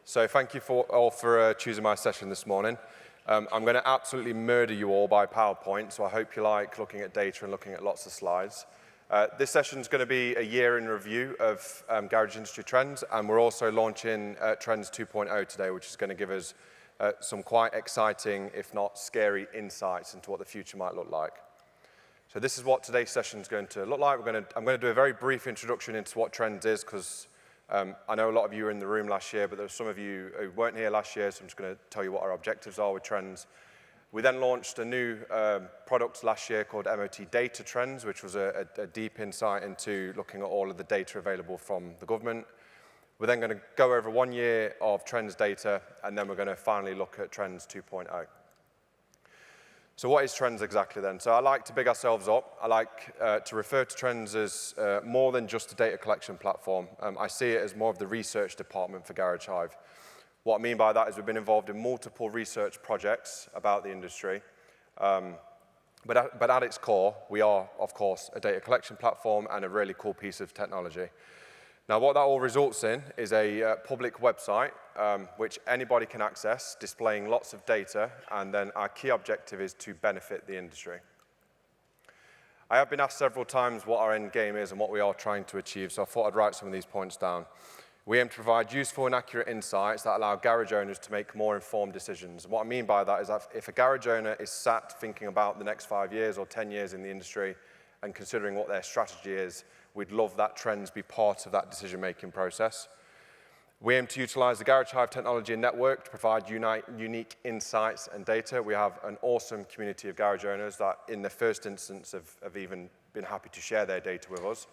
So thank you all for choosing my session this morning. I'm going to absolutely murder you all by PowerPoint, so I hope you like looking at data and looking at lots of slides. This session is going to be a year in review of garage industry trends, and we're also launching Trends 2.0 today, which is going to give us some quite exciting, if not scary, insights into what the future might look like. So this is what today's session is going to look like. I'm going to do a very brief introduction into what Trends is, because I know a lot of you were in the room last year, but there were some of you who weren't here last year, so I'm just going to tell you what our objectives are with Trends. We then launched a new product last year called MOT Data Trends, which was a deep insight into looking at all of the data available from the government. We're then going to go over 1 year of Trends data, and then we're going to finally look at Trends 2.0. So what is Trends exactly then? So I like to big ourselves up. I like to refer to Trends as more than just a data collection platform. I see it as more of the research department for Garage Hive. What I mean by that is we've been involved in multiple research projects about the industry. But at its core, we are, of course, a data collection platform and a really cool piece of technology. Now, what that all results in is a public website, which anybody can access, displaying lots of data, and then our key objective is to benefit the industry. I have been asked several times what our end game is and what we are trying to achieve, so I thought I'd write some of these points down. We aim to provide useful and accurate insights that allow garage owners to make more informed decisions. And what I mean by that is that if a garage owner is sat thinking about the next 5 years or 10 years in the industry and considering what their strategy is, we'd love that Trends be part of that decision-making process. We aim to utilize the Garage Hive technology and network to provide unique insights and data. We have an awesome community of garage owners that, in the first instance, have even been happy to share their data with us.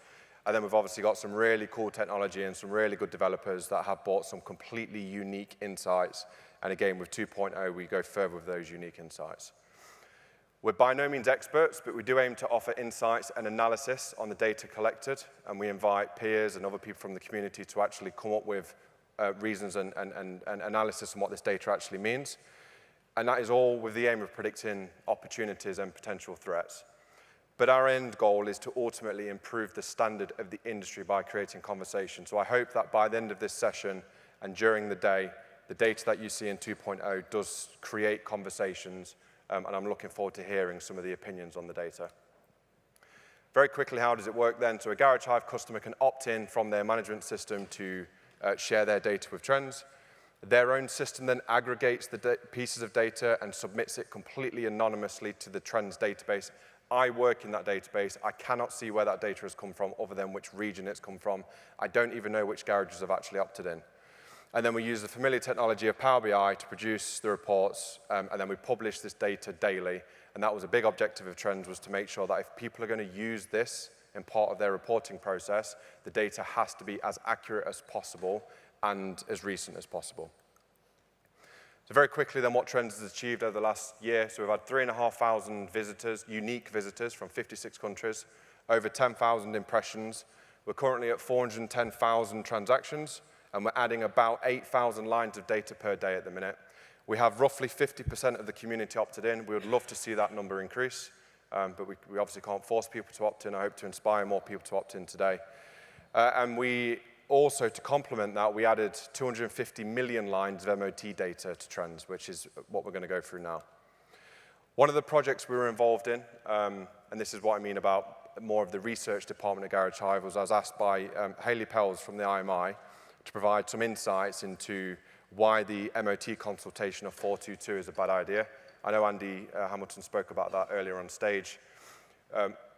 And then we've obviously got some really cool technology and some really good developers that have brought some completely unique insights. And again, with 2.0, we go further with those unique insights. We're by no means experts, but we do aim to offer insights and analysis on the data collected, and we invite peers and other people from the community to actually come up with reasons and analysis on what this data actually means. And that is all with the aim of predicting opportunities and potential threats. But our end goal is to ultimately improve the standard of the industry by creating conversation. So I hope that by the end of this session and during the day, the data that you see in 2.0 does create conversations. And I'm looking forward to hearing some of the opinions on the data. Very quickly, how does it work then? So a Garage Hive customer can opt in from their management system to share their data with Trends. Their own system then aggregates the pieces of data and submits it completely anonymously to the Trends database. I work in that database. I cannot see where that data has come from other than which region it's come from. I don't even know which garages have actually opted in. And then we use the familiar technology of Power BI to produce the reports, and then we publish this data daily. And that was a big objective of Trends, was to make sure that if people are going to use this in part of their reporting process, the data has to be as accurate as possible and as recent as possible. So very quickly then, what Trends has achieved over the last year. So we've had 3,500 visitors, unique visitors from 56 countries, over 10,000 impressions. We're currently at 410,000 transactions. And we're adding about 8,000 lines of data per day at the minute. We have roughly 50% of the community opted in. We would love to see that number increase, but we obviously can't force people to opt in. I hope to inspire more people to opt in today. And we also, to complement that, we added 250 million lines of MOT data to Trends, which is what we're going to go through now. One of the projects we were involved in, and this is what I mean about more of the research department at Garage Hive, was I was asked by Hayley Pells from the IMI to provide some insights into why the MOT consultation of 422 is a bad idea. I know Andy Hamilton spoke about that earlier on stage.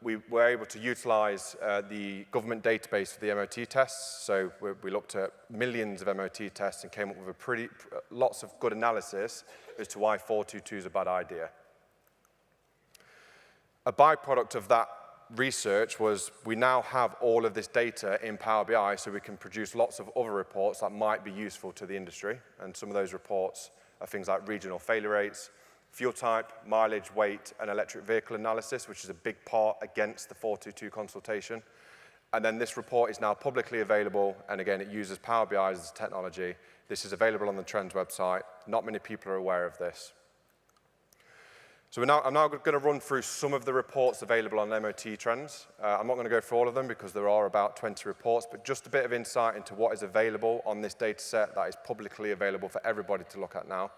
We were able to utilize the government database for the MOT tests. So we looked at millions of MOT tests and came up with lots of good analysis as to why 422 is a bad idea. A byproduct of that research was we now have all of this data in Power BI, so we can produce lots of other reports that might be useful to the industry. And some of those reports are things like regional failure rates, fuel type, mileage, weight, and electric vehicle analysis, which is a big part against the 422 consultation. And then this report is now publicly available, and again, it uses Power BI as technology. This is available on the Trends website. Not many people are aware of this. So I'm now going to run through some of the reports available on MOT trends. I'm not going to go through all of them because there are about 20 reports, but just a bit of insight into what is available on this data set that is publicly available for everybody to look at now.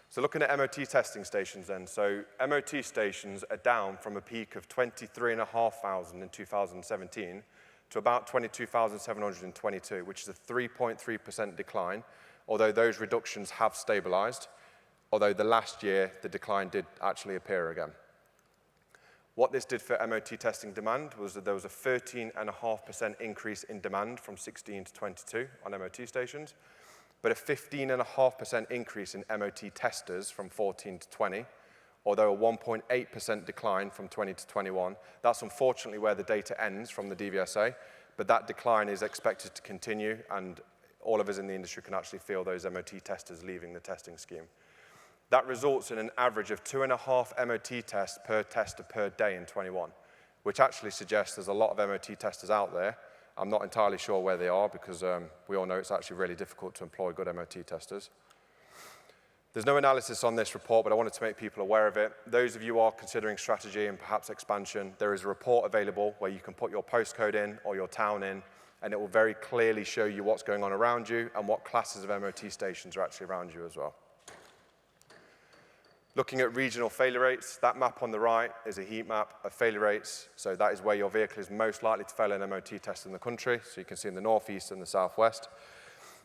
So looking at MOT testing stations then. So MOT stations are down from a peak of 23,500 in 2017 to about 22,722, which is a 3.3% decline, although those reductions have stabilized. Although the last year, the decline did actually appear again. What this did for MOT testing demand was that there was a 13.5% increase in demand from 16 to 22 on MOT stations, but a 15.5% increase in MOT testers from 14 to 20, although a 1.8% decline from 20 to 21. That's unfortunately where the data ends from the DVSA, but that decline is expected to continue, and all of us in the industry can actually feel those MOT testers leaving the testing scheme. That results in an average of 2.5 MOT tests per tester per day in 21, which actually suggests there's a lot of MOT testers out there. I'm not entirely sure where they are because we all know it's actually really difficult to employ good MOT testers. There's no analysis on this report, but I wanted to make people aware of it. Those of you who are considering strategy and perhaps expansion, there is a report available where you can put your postcode in or your town in, and it will very clearly show you what's going on around you and what classes of MOT stations are actually around you as well. Looking at regional failure rates, that map on the right is a heat map of failure rates. So that is where your vehicle is most likely to fail an MOT test in the country. So you can see in the northeast and the southwest.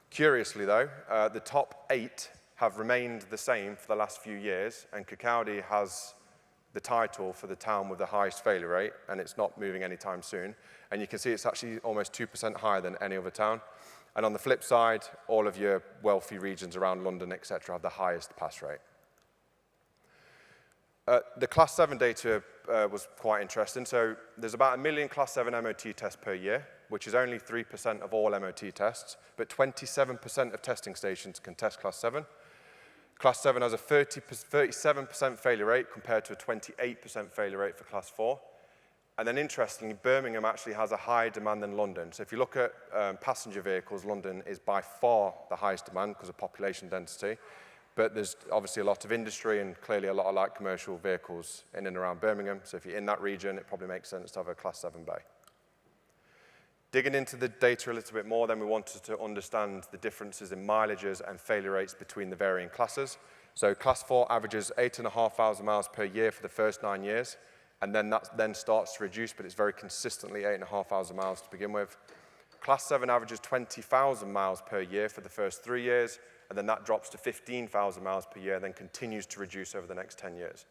Curiously though, the top 8 have remained the same for the last few years, and Kirkcaldy has the title for the town with the highest failure rate, and it's not moving anytime soon. And you can see it's actually almost 2% higher than any other town. And on the flip side, all of your wealthy regions around London, et cetera, have the highest pass rate. The Class 7 data was quite interesting. So there's about 1 million Class 7 MOT tests per year, which is only 3% of all MOT tests, but 27% of testing stations can test Class 7. Class 7 has a 37% failure rate compared to a 28% failure rate for Class 4. And then interestingly, Birmingham actually has a higher demand than London. So if you look at passenger vehicles, London is by far the highest demand because of population density. But there's obviously a lot of industry and clearly a lot of light commercial vehicles in and around Birmingham. So if you're in that region, it probably makes sense to have a Class 7 bay. Digging into the data a little bit more, then we wanted to understand the differences in mileages and failure rates between the varying classes. So Class 4 averages 8,500 miles per year for the first 9 years, and then that then starts to reduce, but it's very consistently 8,500 miles to begin with. Class 7 averages 20,000 miles per year for the first 3 years, and then that drops to 15,000 miles per year, and then continues to reduce over the next 10 years.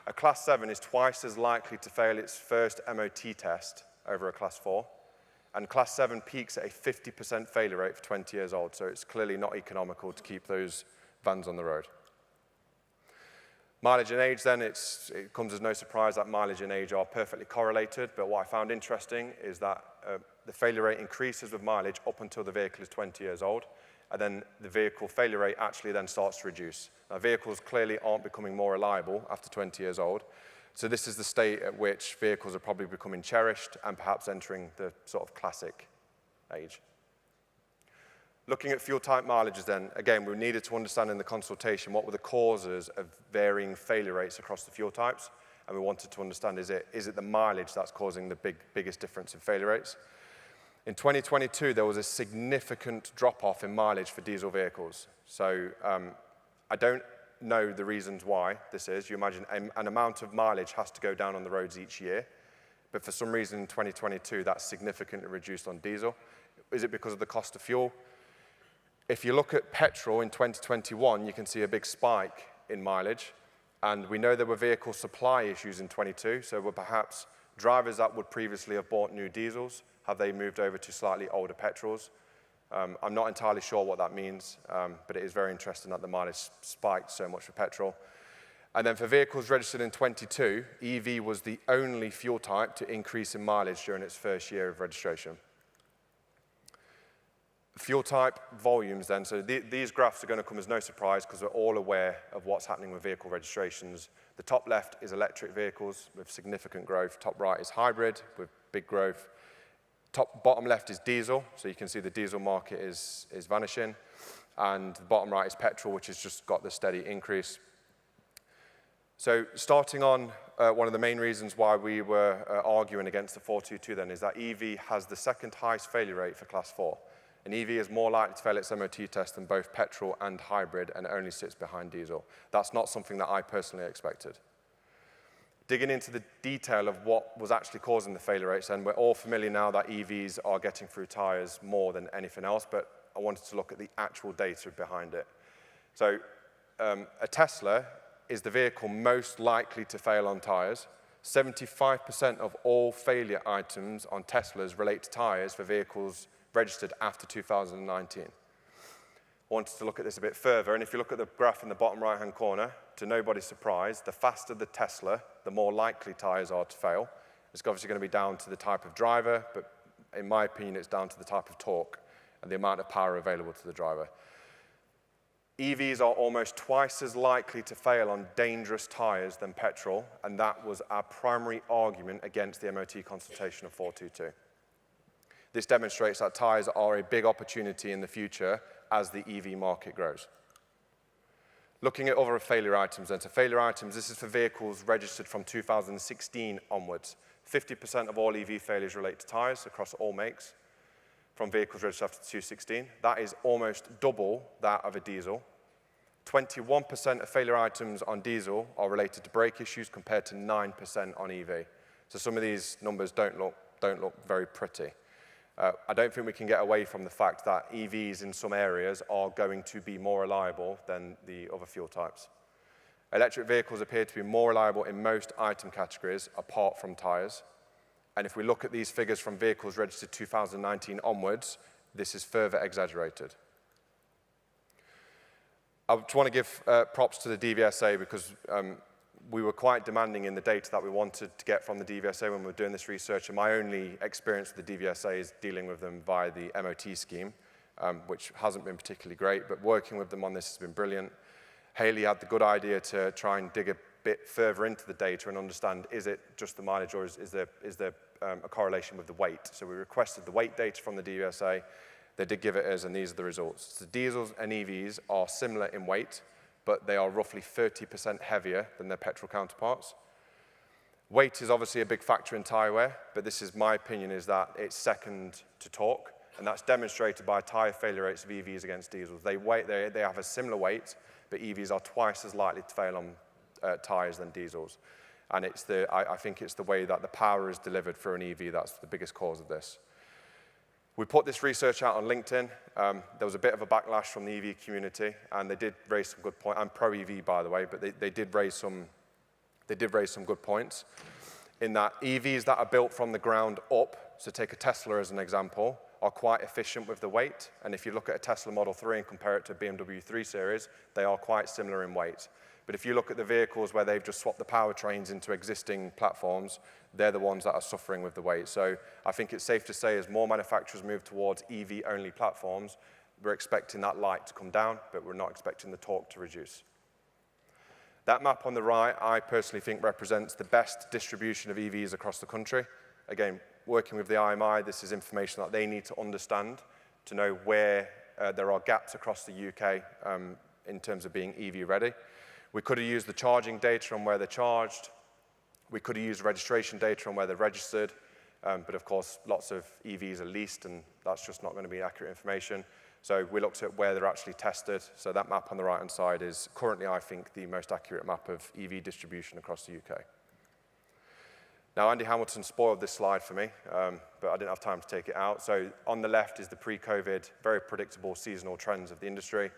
A Class 7 is twice as likely to fail its first MOT test over a Class 4, and Class 7 peaks at a 50% failure rate for 20 years old, so it's clearly not economical to keep those vans on the road. Mileage and age then, it comes as no surprise that mileage and age are perfectly correlated, but what I found interesting is that the failure rate increases with mileage up until the vehicle is 20 years old, and then the vehicle failure rate actually then starts to reduce. Now, vehicles clearly aren't becoming more reliable after 20 years old, so this is the state at which vehicles are probably becoming cherished and perhaps entering the sort of classic age. Looking at fuel type mileages then, again, we needed to understand in the consultation what were the causes of varying failure rates across the fuel types, and we wanted to understand, is it the mileage that's causing the biggest difference in failure rates? In 2022, there was a significant drop-off in mileage for diesel vehicles. So I don't know the reasons why this is. You imagine an amount of mileage has to go down on the roads each year, but for some reason in 2022, that's significantly reduced on diesel. Is it because of the cost of fuel? If you look at petrol in 2021, you can see a big spike in mileage, and we know there were vehicle supply issues in 22, so were perhaps drivers that would previously have bought new diesels, have they moved over to slightly older petrols? I'm not entirely sure what that means, but it is very interesting that the mileage spiked so much for petrol. And then for vehicles registered in 22, EV was the only fuel type to increase in mileage during its first year of registration. Fuel type volumes then, so these graphs are going to come as no surprise because we're all aware of what's happening with vehicle registrations. The top left is electric vehicles with significant growth. Top right is hybrid with big growth. Bottom left is diesel, so you can see the diesel market is vanishing. And the bottom right is petrol, which has just got the steady increase. So starting on one of the main reasons why we were arguing against the 422 then is that EV has the second highest failure rate for class 4. An EV is more likely to fail its MOT test than both petrol and hybrid and only sits behind diesel. That's not something that I personally expected. Digging into the detail of what was actually causing the failure rates, and we're all familiar now that EVs are getting through tires more than anything else, but I wanted to look at the actual data behind it. So a Tesla is the vehicle most likely to fail on tires. 75% of all failure items on Teslas relate to tires for vehicles registered after 2019. I wanted to look at this a bit further, and if you look at the graph in the bottom right-hand corner, to nobody's surprise, the faster the Tesla, the more likely tires are to fail. It's obviously going to be down to the type of driver, but in my opinion, it's down to the type of torque and the amount of power available to the driver. EVs are almost twice as likely to fail on dangerous tires than petrol, and that was our primary argument against the MOT consultation of 422. This demonstrates that tires are a big opportunity in the future as the EV market grows. Looking at other failure items then, so failure items, this is for vehicles registered from 2016 onwards. 50% of all EV failures relate to tires across all makes from vehicles registered after 2016. That is almost double that of a diesel. 21% of failure items on diesel are related to brake issues compared to 9% on EV. So some of these numbers don't look very pretty. I don't think we can get away from the fact that EVs in some areas are going to be more reliable than the other fuel types. Electric vehicles appear to be more reliable in most item categories apart from tires. And if we look at these figures from vehicles registered 2019 onwards, this is further exaggerated. I just want to give props to the DVSA because we were quite demanding in the data that we wanted to get from the DVSA when we were doing this research, and my only experience with the DVSA is dealing with them via the MOT scheme, which hasn't been particularly great, but working with them on this has been brilliant. Haley had the good idea to try and dig a bit further into the data and understand, is it just the mileage or is there a correlation with the weight? So we requested the weight data from the DVSA. They did give it us, and these are the results. So diesels and EVs are similar in weight, but they are roughly 30% heavier than their petrol counterparts. Weight is obviously a big factor in tire wear, but this is my opinion is that it's second to torque, and that's demonstrated by tire failure rates of EVs against diesels. They have a similar weight, but EVs are twice as likely to fail on tires than diesels. And I think it's the way that the power is delivered for an EV that's the biggest cause of this. We put this research out on LinkedIn. There was a bit of a backlash from the EV community, and they did raise some good points. I'm pro-EV, by the way, but they did raise some good points in that EVs that are built from the ground up, so take a Tesla as an example, are quite efficient with the weight. And if you look at a Tesla Model 3 and compare it to a BMW 3 Series, they are quite similar in weight. But if you look at the vehicles where they've just swapped the powertrains into existing platforms, they're the ones that are suffering with the weight. So I think it's safe to say as more manufacturers move towards EV-only platforms, we're expecting that light to come down, but we're not expecting the torque to reduce. That map on the right, I personally think represents the best distribution of EVs across the country. Again, working with the IMI, this is information that they need to understand to know where there are gaps across the UK in terms of being EV ready. We could have used the charging data on where they're charged. We could have used registration data on where they're registered. But of course, lots of EVs are leased, and that's just not going to be accurate information. So we looked at where they're actually tested. So that map on the right-hand side is currently, I think, the most accurate map of EV distribution across the UK. Now, Andy Hamilton spoiled this slide for me, but I didn't have time to take it out. So on the left is the pre-COVID, very predictable seasonal trends of the industry.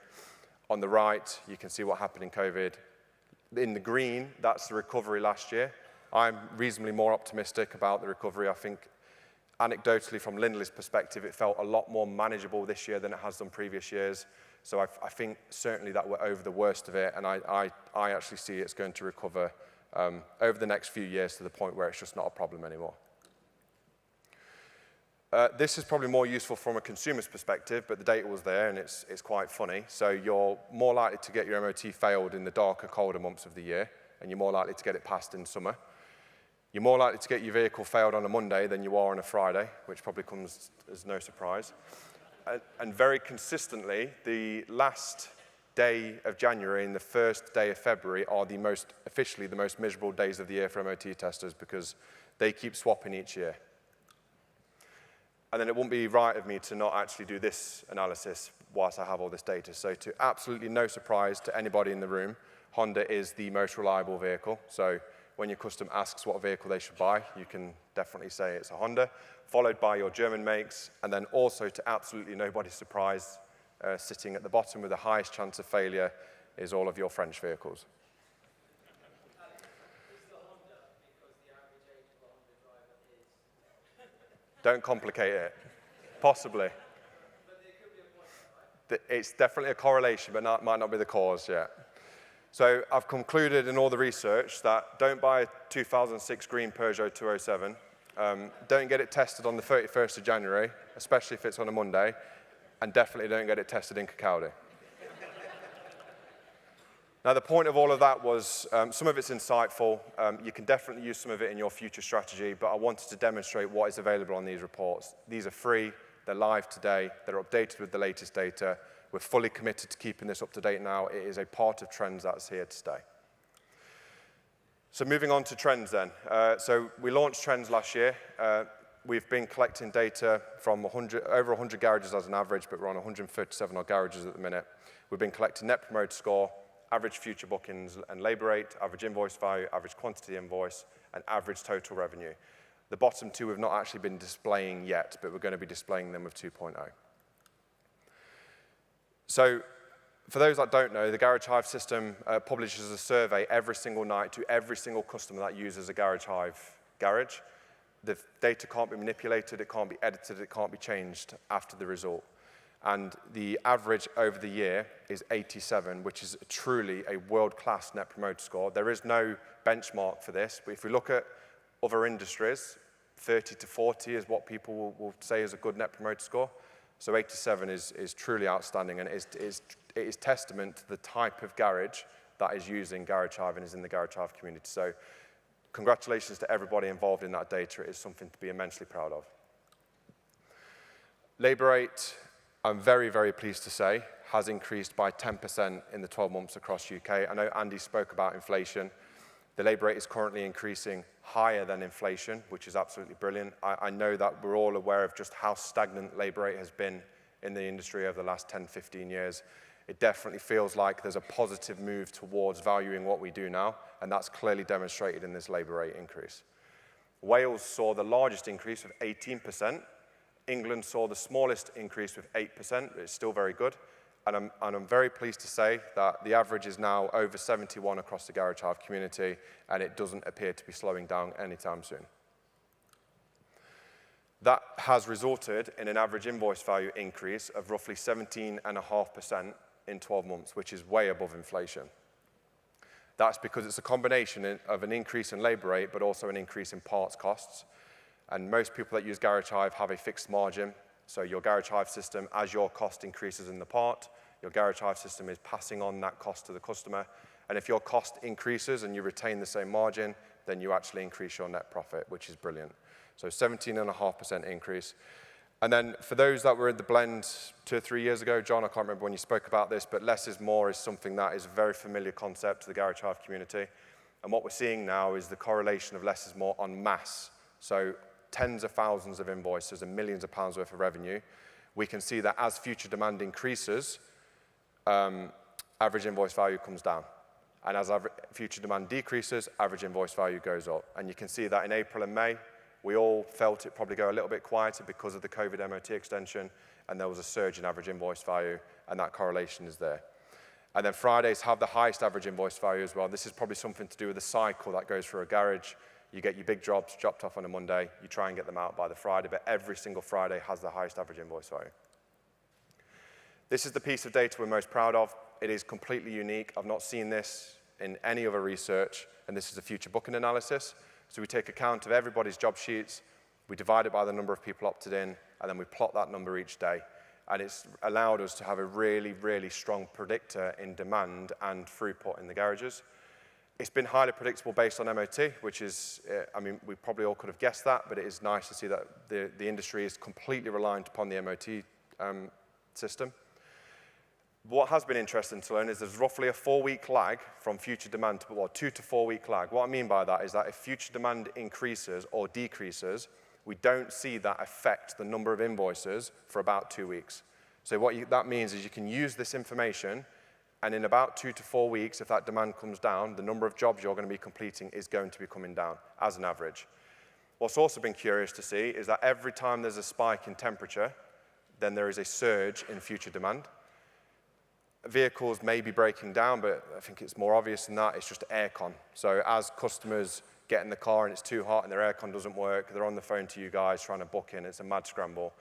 On the right, you can see what happened in COVID. In the green, that's the recovery last year. I'm reasonably more optimistic about the recovery. I think anecdotally from Lindley's perspective, it felt a lot more manageable this year than it has done previous years. So I think certainly that we're over the worst of it, and I actually see it's going to recover over the next few years to the point where it's just not a problem anymore. This is probably more useful from a consumer's perspective, but the data was there, and it's quite funny. So you're more likely to get your MOT failed in the darker, colder months of the year, and you're more likely to get it passed in summer. You're more likely to get your vehicle failed on a Monday than you are on a Friday, which probably comes as no surprise. And very consistently, the last day of January and the first day of February are officially the most miserable days of the year for MOT testers because they keep swapping each year. And then it wouldn't be right of me to not actually do this analysis whilst I have all this data. So to absolutely no surprise to anybody in the room, Honda is the most reliable vehicle. So when your customer asks what vehicle they should buy, you can definitely say it's a Honda, followed by your German makes, and then also to absolutely nobody's surprise, sitting at the bottom with the highest chance of failure is all of your French vehicles. Don't complicate it. Possibly. It's definitely a correlation, but might not be the cause yet. So I've concluded in all the research that don't buy a 2006 green Peugeot 207. Don't get it tested on the 31st of January, especially if it's on a Monday, and definitely don't get it tested in Kirkcaldy. Now, the point of all of that was some of it's insightful. You can definitely use some of it in your future strategy, but I wanted to demonstrate what is available on these reports. These are free. They're live today. They're updated with the latest data. We're fully committed to keeping this up to date now. It is a part of trends that's here to stay. So moving on to trends then. So we launched trends last year. We've been collecting data from over 100 garages as an average, but we're on 137 odd garages at the minute. We've been collecting Net Promoter Score, average future bookings and labor rate, average invoice value, average quantity invoice, and average total revenue. The bottom two we've not actually been displaying yet, but we're going to be displaying them with 2.0. So for those that don't know, the Garage Hive system publishes a survey every single night to every single customer that uses a Garage Hive garage. The data can't be manipulated, it can't be edited, it can't be changed after the result. And the average over the year is 87, which is truly a world-class Net Promoter Score. There is no benchmark for this, but if we look at other industries, 30 to 40 is what people will say is a good Net Promoter Score. So 87 is truly outstanding, and it is testament to the type of garage that is using Garage Hive and is in the Garage Hive community. So congratulations to everybody involved in that data. It is something to be immensely proud of. Labor rate, I'm very, very pleased to say, has increased by 10% in the 12 months across UK. I know Andy spoke about inflation. The labor rate is currently increasing higher than inflation, which is absolutely brilliant. I know that we're all aware of just how stagnant labor rate has been in the industry over the last 10, 15 years. It definitely feels like there's a positive move towards valuing what we do now, and that's clearly demonstrated in this labor rate increase. Wales saw the largest increase of 18%. England saw the smallest increase with 8%, but it's still very good. And I'm very pleased to say that the average is now over 71 across the Garage Hive community, and it doesn't appear to be slowing down anytime soon. That has resulted in an average invoice value increase of roughly 17.5% in 12 months, which is way above inflation. That's because it's a combination of an increase in labor rate, but also an increase in parts costs. And most people that use Garage Hive have a fixed margin. So your Garage Hive system, as your cost increases in the part, your Garage Hive system is passing on that cost to the customer. And if your cost increases and you retain the same margin, then you actually increase your net profit, which is brilliant. So 17.5% increase. And then for those that were in the blend 2 or 3 years ago, John, I can't remember when you spoke about this, but less is more is something that is a very familiar concept to the Garage Hive community. And what we're seeing now is the correlation of less is more en masse. So tens of thousands of invoices and millions of pounds worth of revenue. We can see that as future demand increases, average invoice value comes down. And as future demand decreases, average invoice value goes up. And you can see that in April and May, we all felt it probably go a little bit quieter because of the COVID MOT extension, and there was a surge in average invoice value, and that correlation is there. And then Fridays have the highest average invoice value as well. This is probably something to do with the cycle that goes through a garage. You get your big jobs dropped off on a Monday, you try and get them out by the Friday, but every single Friday has the highest average invoice value. This is the piece of data we're most proud of. It is completely unique. I've not seen this in any other research, and this is a future booking analysis. So we take account of everybody's job sheets, we divide it by the number of people opted in, and then we plot that number each day. And it's allowed us to have a really, really strong predictor in demand and throughput in the garages. It's been highly predictable based on MOT, which is, I mean, we probably all could have guessed that, but it is nice to see that the industry is completely reliant upon the MOT system. What has been interesting to learn is there's roughly a 4-week lag from future demand, well, 2 to 4 week lag. What I mean by that is that if future demand increases or decreases, we don't see that affect the number of invoices for about 2 weeks. So that means is you can use this information, and in about 2 to 4 weeks, if that demand comes down, the number of jobs you're going to be completing is going to be coming down as an average. What's also been curious to see is that every time there's a spike in temperature, then there is a surge in future demand. Vehicles may be breaking down, but I think it's more obvious than that. It's just aircon. So as customers get in the car and it's too hot and their aircon doesn't work, they're on the phone to you guys trying to book in. It's a mad scramble.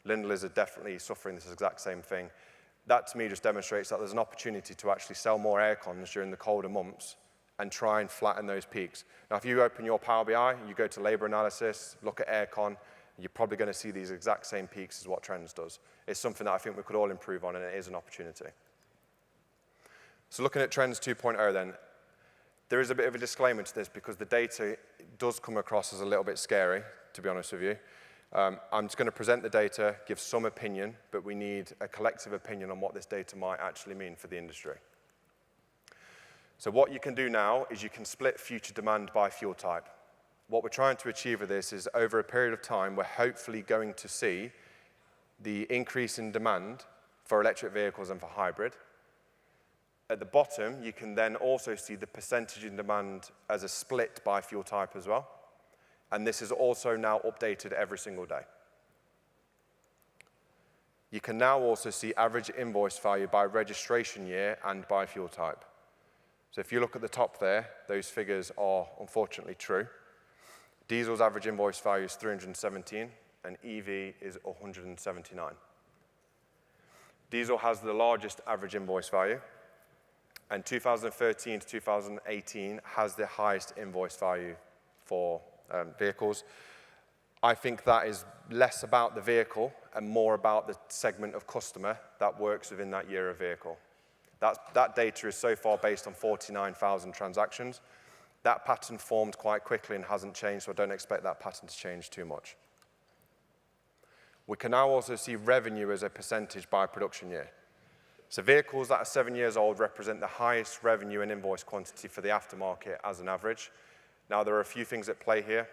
Lindlers are definitely suffering this exact same thing. That to me just demonstrates that there's an opportunity to actually sell more aircons during the colder months and try and flatten those peaks. Now, if you open your Power BI, you go to labor analysis, look at aircon, you're probably going to see these exact same peaks as what Trends does. It's something that I think we could all improve on, and it is an opportunity. So looking at Trends 2.0 then, there is a bit of a disclaimer to this because the data does come across as a little bit scary, to be honest with you. I'm just going to present the data, give some opinion, but we need a collective opinion on what this data might actually mean for the industry. So what you can do now is you can split future demand by fuel type. What we're trying to achieve with this is over a period of time, we're hopefully going to see the increase in demand for electric vehicles and for hybrid. At the bottom, you can then also see the percentage in demand as a split by fuel type as well. And this is also now updated every single day. You can now also see average invoice value by registration year and by fuel type. So if you look at the top there, those figures are unfortunately true. Diesel's average invoice value is 317, and EV is 179. Diesel has the largest average invoice value, and 2013 to 2018 has the highest invoice value for vehicles. I think that is less about the vehicle and more about the segment of customer that works within that year of vehicle. That data is so far based on 49,000 transactions. That pattern formed quite quickly and hasn't changed, so I don't expect that pattern to change too much. We can now also see revenue as a percentage by production year. So vehicles that are 7 years old represent the highest revenue and invoice quantity for the aftermarket as an average. Now, there are a few things at play here.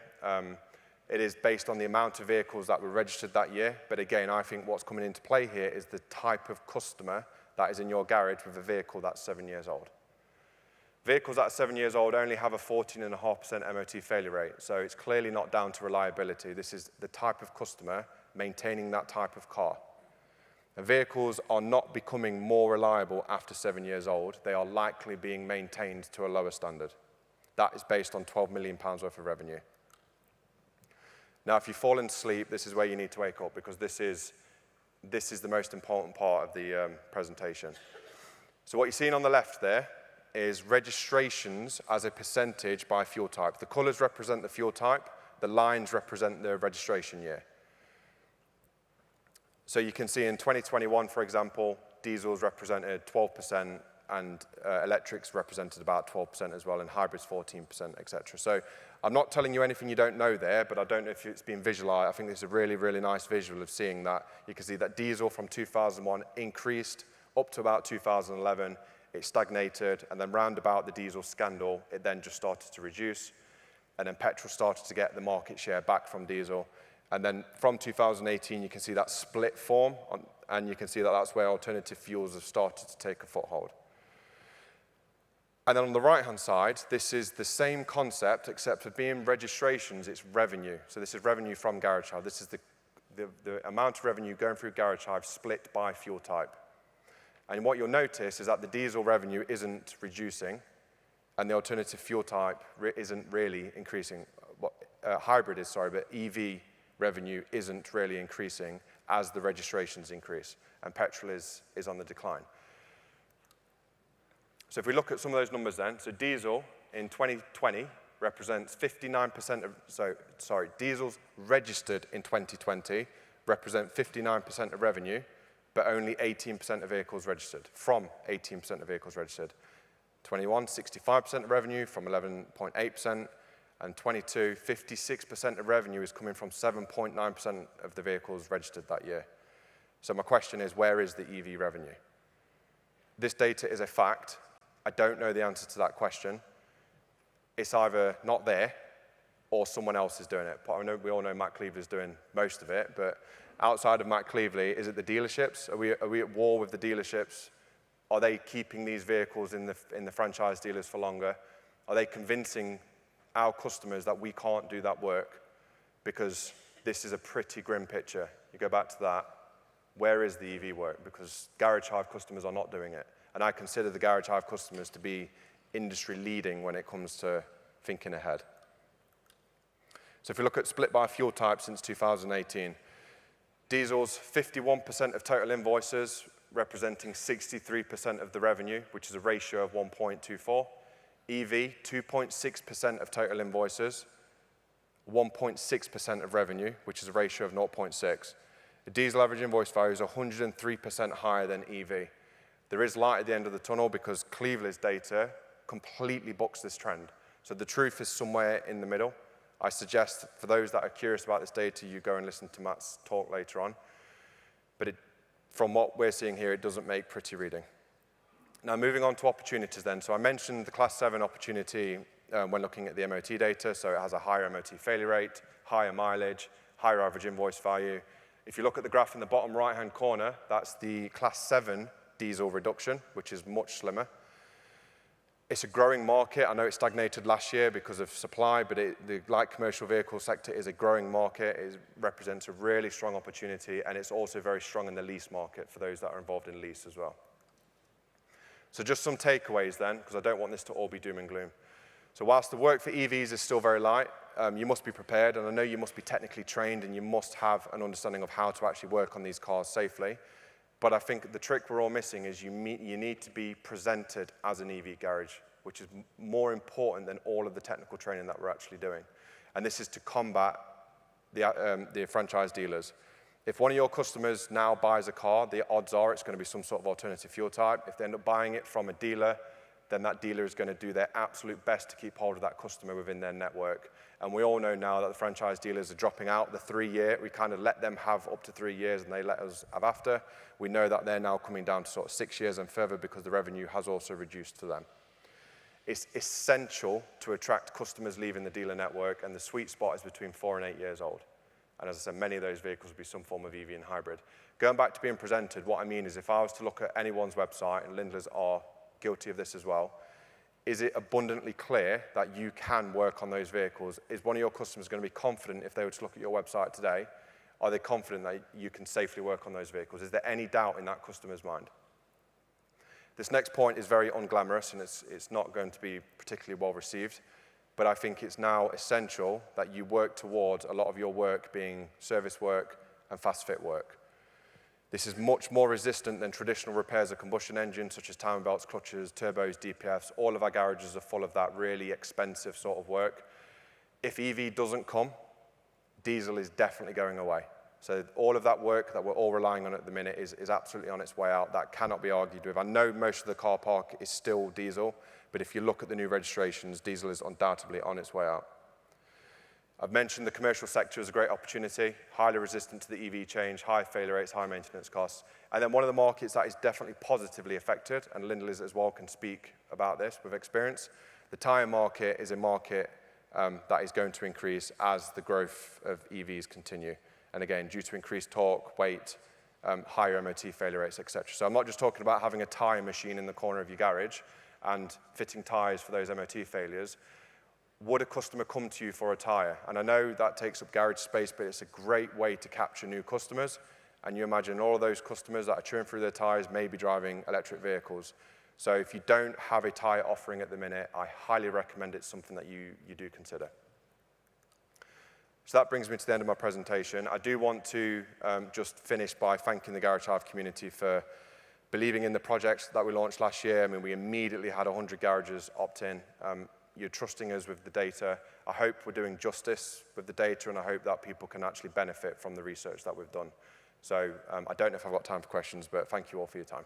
It is based on the amount of vehicles that were registered that year. But again, I think what's coming into play here is the type of customer that is in your garage with a vehicle that's 7 years old. Vehicles that are 7 years old only have a 14.5% MOT failure rate. So it's clearly not down to reliability. This is the type of customer maintaining that type of car. And vehicles are not becoming more reliable after 7 years old. They are likely being maintained to a lower standard. That is based on £12 million worth of revenue. Now, if you fall into sleep, this is where you need to wake up, because this is the most important part of the presentation. So what you're seeing on the left there is registrations as a percentage by fuel type. The colors represent the fuel type. The lines represent the registration year. So you can see in 2021, for example, diesels represented 12%, and electrics represented about 12% as well, and hybrids 14%, et cetera. So I'm not telling you anything you don't know there, but I don't know if it's been visualized. I think this is a really, really nice visual of seeing that. You can see that diesel from 2001 increased up to about 2011. It stagnated, and then round about the diesel scandal, it then just started to reduce, and then petrol started to get the market share back from diesel. And then from 2018, you can see that split form, and you can see that that's where alternative fuels have started to take a foothold. And then on the right-hand side, this is the same concept, except for being registrations, it's revenue. So this is revenue from Garage Hive. This is the amount of revenue going through Garage Hive split by fuel type. And what you'll notice is that the diesel revenue isn't reducing, and the alternative fuel type isn't really increasing. Hybrid is, sorry, but EV revenue isn't really increasing as the registrations increase, and petrol is on the decline. So if we look at some of those numbers then, so diesel in 2020 represents 59% of, diesels registered in 2020 represent 59% of revenue, but only 18% of vehicles registered, from 18% of vehicles registered. 21, 65% of revenue from 11.8%, and 22, 56% of revenue is coming from 7.9% of the vehicles registered that year. So my question is, where is the EV revenue? this data is a fact. I don't know the answer to that question. It's either not there or someone else is doing it. But I know, we all know Matt Cleaver's doing most of it, but outside of Matt Cleaver, is it the dealerships? Are we at war with the dealerships? Are they keeping these vehicles in the franchise dealers for longer? Are they convincing our customers that we can't do that work? Because this is a pretty grim picture. You go back to that, where is the EV work? Because Garage Hive customers are not doing it. And I consider the Garage Hive customers to be industry leading when it comes to thinking ahead. So if we look at split by fuel type since 2018, diesel's 51% of total invoices, representing 63% of the revenue, which is a ratio of 1.24. EV, 2.6% of total invoices, 1.6% of revenue, which is a ratio of 0.6. The diesel average invoice value is 103% higher than EV. There is light at the end of the tunnel because Cleveland's data completely bucks this trend. So the truth is somewhere in the middle. I suggest for those that are curious about this data, you go and listen to Matt's talk later on. But from what we're seeing here, it doesn't make pretty reading. Now, moving on to opportunities then. So I mentioned the Class 7 opportunity when looking at the MOT data. So it has a higher MOT failure rate, higher mileage, higher average invoice value. If you look at the graph in the bottom right-hand corner, that's the Class 7 diesel reduction, which is much slimmer. It's a growing market. I know it stagnated last year because of supply, but the light commercial vehicle sector is a growing market. It represents a really strong opportunity, and it's also very strong in the lease market for those that are involved in lease as well. So just some takeaways then, because I don't want this to all be doom and gloom. So whilst the work for EVs is still very light, you must be prepared, and I know you must be technically trained, and you must have an understanding of how to actually work on these cars safely. But I think the trick we're all missing is you need to be presented as an EV garage, which is more important than all of the technical training that we're actually doing. And this is to combat the franchise dealers. If one of your customers now buys a car, the odds are it's going to be some sort of alternative fuel type. If they end up buying it from a dealer, then that dealer is going to do their absolute best to keep hold of that customer within their network. And we all know now that the franchise dealers are dropping out the 3-year. We kind of let them have up to 3 years, and they let us have after. We know that they're now coming down to sort of 6 years and further because the revenue has also reduced to them. It's essential to attract customers leaving the dealer network, and the sweet spot is between 4 and 8 years old. And as I said, many of those vehicles will be some form of EV and hybrid. Going back to being presented, what I mean is if I was to look at anyone's website, and Lindlers are guilty of this as well, is it abundantly clear that you can work on those vehicles? Is one of your customers going to be confident if they were to look at your website today? Are they confident that you can safely work on those vehicles? Is there any doubt in that customer's mind? This next point is very unglamorous, and it's not going to be particularly well received, but I think it's now essential that you work towards a lot of your work being service work and fast fit work. This is much more resistant than traditional repairs of combustion engines, such as timing belts, clutches, turbos, DPFs. All of our garages are full of that really expensive sort of work. If EV doesn't come, diesel is definitely going away. So all of that work that we're all relying on at the minute is absolutely on its way out. That cannot be argued with. I know most of the car park is still diesel, but if you look at the new registrations, diesel is undoubtedly on its way out. I've mentioned the commercial sector is a great opportunity, highly resistant to the EV change, high failure rates, high maintenance costs. And then one of the markets that is definitely positively affected, and Lindlers as well can speak about this with experience, the tyre market is a market that is going to increase as the growth of EVs continue. And again, due to increased torque, weight, higher MOT failure rates, etc. So I'm not just talking about having a tyre machine in the corner of your garage and fitting tyres for those MOT failures. Would a customer come to you for a tyre? And I know that takes up garage space, but it's a great way to capture new customers. And you imagine all of those customers that are chewing through their tyres may be driving electric vehicles. So if you don't have a tyre offering at the minute, I highly recommend it's something that you do consider. So that brings me to the end of my presentation. I do want to just finish by thanking the Garage Hive community for believing in the projects that we launched last year. I mean, we immediately had 100 garages opt in. You're trusting us with the data. I hope we're doing justice with the data, and I hope that people can actually benefit from the research that we've done. So I don't know if I've got time for questions, but thank you all for your time.